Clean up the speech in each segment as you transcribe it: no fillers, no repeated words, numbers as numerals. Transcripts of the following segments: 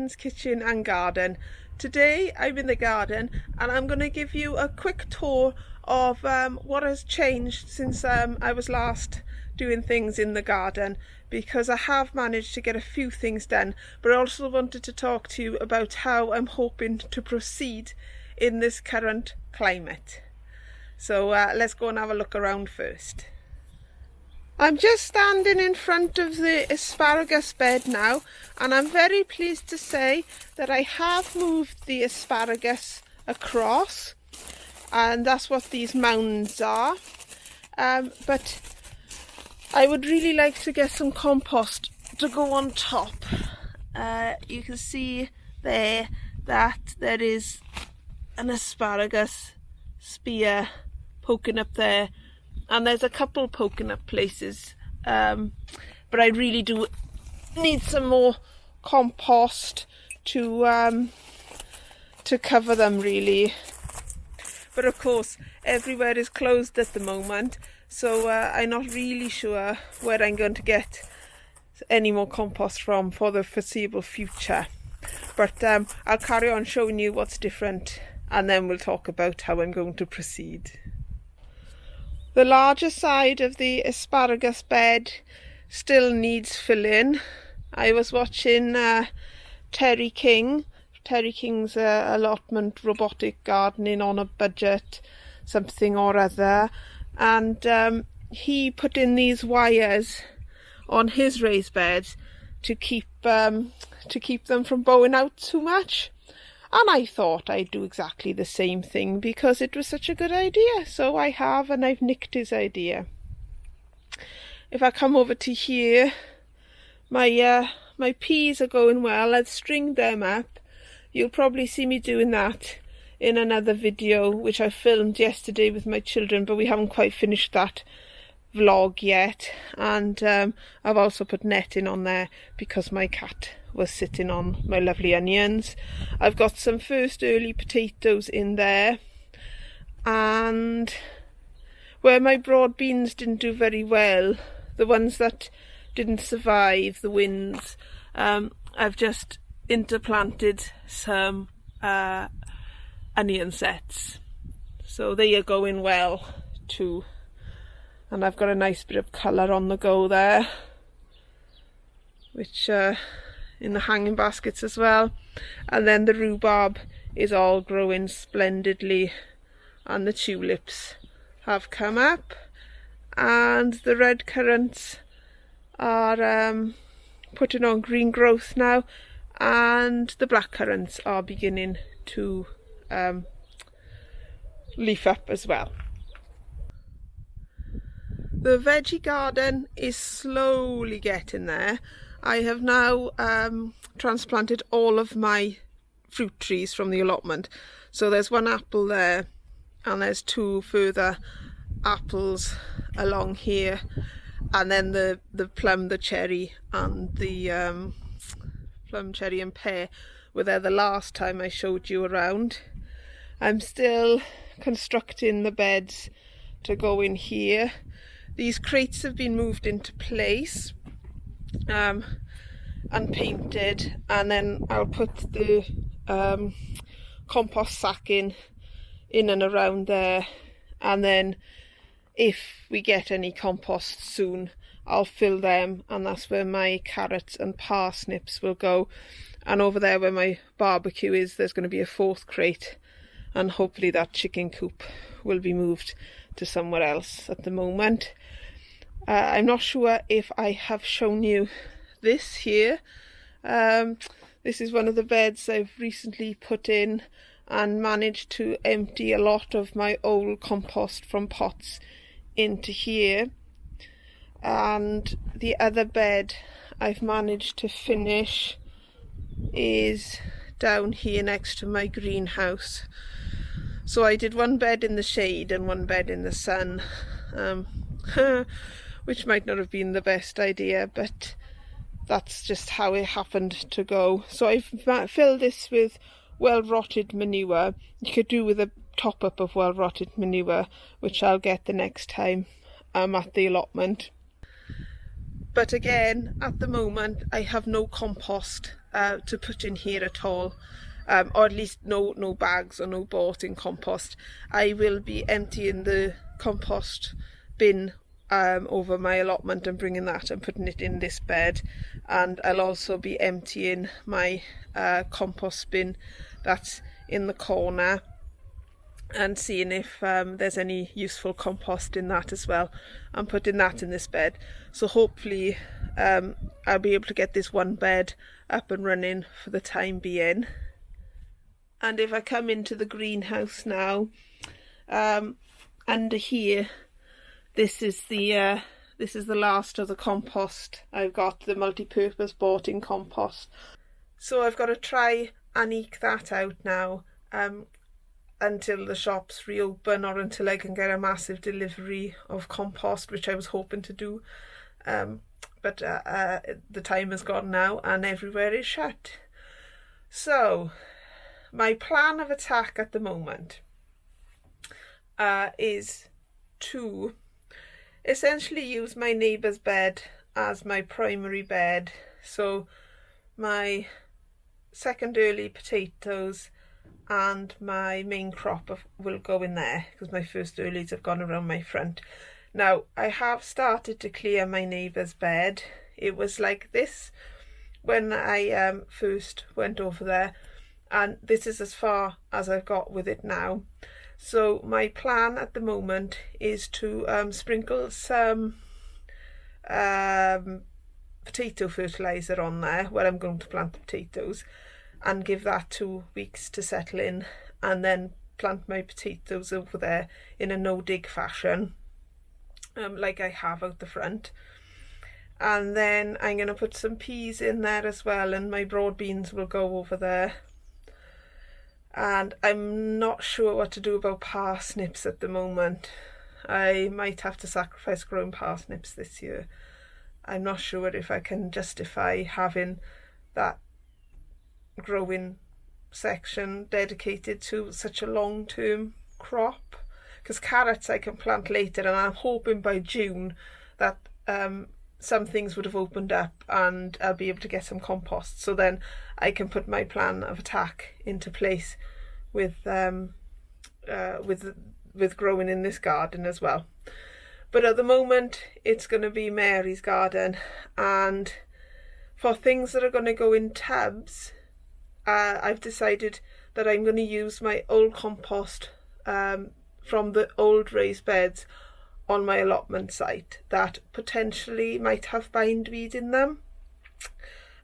Bethan's Kitchen and Garden. Today I'm in the garden and I'm going to give you a quick tour of what has changed since I was last doing things in the garden, because I have managed to get a few things done, but I also wanted to talk to you about how I'm hoping to proceed in this current climate. So let's go and have a look around first. I'm just standing in front of the asparagus bed now, and I'm very pleased to say that I have moved the asparagus across, and that's what these mounds are. But I would really like to get some compost to go on top. You can see there that there is an asparagus spear poking up there, and there's a couple poking up places, but I really do need some more compost to cover them really. But of course everywhere is closed at the moment, so I'm not really sure where I'm going to get any more compost from for the foreseeable future. But I'll carry on showing you what's different, and then we'll talk about how I'm going to proceed. The larger side of the asparagus bed still needs filling. I was watching Terry King's Allotment robotic gardening on a budget, something or other, and he put in these wires on his raised beds to keep them from bowing out too much. And I thought I'd do exactly the same thing because it was such a good idea. So I have, and I've nicked his idea. If I come over to here, my peas are going well. I've stringed them up. You'll probably see me doing that in another video, which I filmed yesterday with my children, but we haven't quite finished that vlog yet. And I've also put netting on there because my cat was sitting on my lovely onions. I've got some first early potatoes in there, and where my broad beans didn't do very well, the ones that didn't survive the winds, I've just interplanted some onion sets, so they are going well too, and I've got a nice bit of colour on the go there, which in the hanging baskets as well. And then the rhubarb is all growing splendidly, and the tulips have come up, and the red currants are putting on green growth now, and the black currants are beginning to leaf up as well. The veggie garden is slowly getting there. I have now transplanted all of my fruit trees from the allotment. So there's one apple there, and there's two further apples along here, and then the plum, the cherry, and the plum, cherry and pear were there the last time I showed you around. I'm still constructing the beds to go in here. These crates have been moved into place and painted, and then I'll put the compost sack in and around there, and then if we get any compost soon I'll fill them, and that's where my carrots and parsnips will go. And over there where my barbecue is, there's going to be a fourth crate, and hopefully that chicken coop will be moved to somewhere else at the moment. I'm not sure if I have shown you this here. This is one of the beds I've recently put in and managed to empty a lot of my old compost from pots into here. And the other bed I've managed to finish is down here next to my greenhouse. So I did one bed in the shade and one bed in the sun, which might not have been the best idea, but that's just how it happened to go. So I've filled this with well-rotted manure. You could do with a top-up of well-rotted manure, which I'll get the next time I'm at the allotment. But again, at the moment I have no compost to put in here at all, or at least no bags or no bought in compost. I will be emptying the compost bin over my allotment and bringing that and putting it in this bed, and I'll also be emptying my compost bin that's in the corner and seeing if there's any useful compost in that as well, and putting that in this bed. So hopefully I'll be able to get this one bed up and running for the time being. And if I come into the greenhouse now, under here, this is the last of the compost. I've got the multi-purpose bought-in compost, so I've got to try and eke that out now until the shops reopen, or until I can get a massive delivery of compost, which I was hoping to do, but the time has gone now and everywhere is shut. So my plan of attack at the moment is to essentially use my neighbour's bed as my primary bed. So my second early potatoes and my main crop will go in there, because my first earlies have gone around my front. Now I have started to clear my neighbour's bed. It was like this when I first went over there, and this is as far as I've got with it now. So my plan at the moment is to sprinkle some potato fertiliser on there where I'm going to plant the potatoes, and give that 2 weeks to settle in, and then plant my potatoes over there in a no-dig fashion, like I have out the front. And then I'm going to put some peas in there as well, and my broad beans will go over there. And I'm not sure what to do about parsnips at the moment. I might have to sacrifice growing parsnips this year. I'm not sure if I can justify having that growing section dedicated to such a long-term crop, because carrots I can plant later, and I'm hoping by June that some things would have opened up and I'll be able to get some compost, so then I can put my plan of attack into place with growing in this garden as well. But at the moment it's going to be Mary's garden, and for things that are going to go in tubs, I've decided that I'm going to use my old compost from the old raised beds on my allotment site that potentially might have bindweed in them,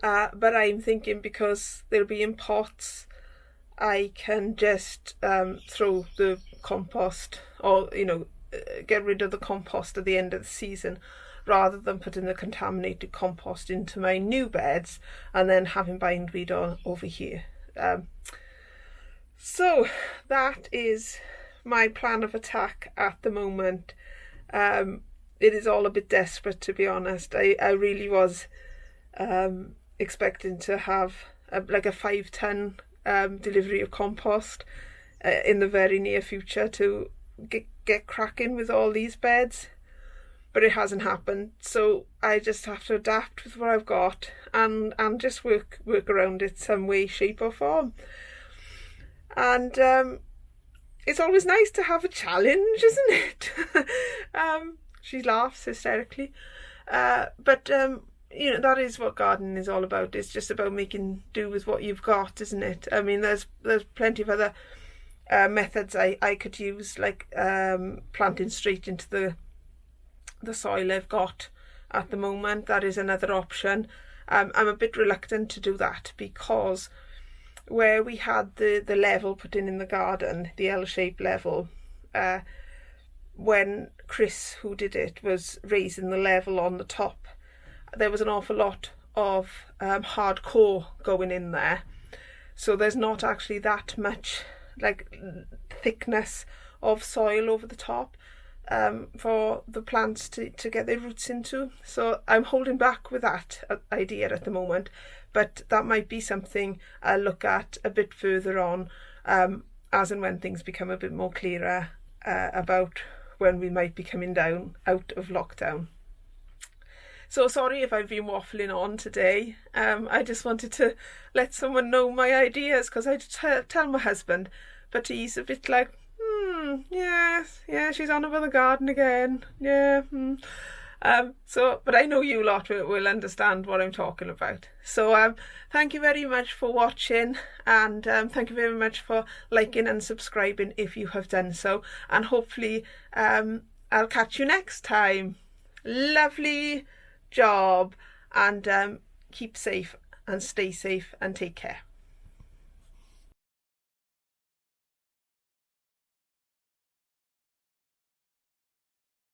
but I'm thinking because they'll be in pots, I can just throw the compost, or get rid of the compost at the end of the season, rather than putting the contaminated compost into my new beds and then having bindweed on over here. So that is my plan of attack at the moment. It is all a bit desperate, to be honest. I really was expecting to have like a 5-ton delivery of compost in the very near future to get cracking with all these beds, but it hasn't happened. So I just have to adapt with what I've got and just work around it some way, shape or form. And it's always nice to have a challenge, isn't it? She laughs hysterically, but that is what gardening is all about. It's just about making do with what you've got, isn't it? I mean, there's plenty of other methods I could use, like planting straight into the soil I've got at the moment. That is another option. I'm a bit reluctant to do that, because where we had the level put in the garden, the L-shaped level, when Chris, who did it, was raising the level on the top, there was an awful lot of hardcore going in there, so there's not actually that much like thickness of soil over the top for the plants to get their roots into. So I'm holding back with that idea at the moment, but that might be something I'll look at a bit further on, as and when things become a bit more clearer about when we might be coming down out of lockdown. So sorry if I've been waffling on today. I just wanted to let someone know my ideas because I tell my husband, but he's a bit like, yeah, she's on about the garden again. Yeah. But I know you lot will understand what I'm talking about. So thank you very much for watching, and thank you very much for liking and subscribing if you have done so, and hopefully I'll catch you next time. Lovely job, and keep safe and stay safe and take care.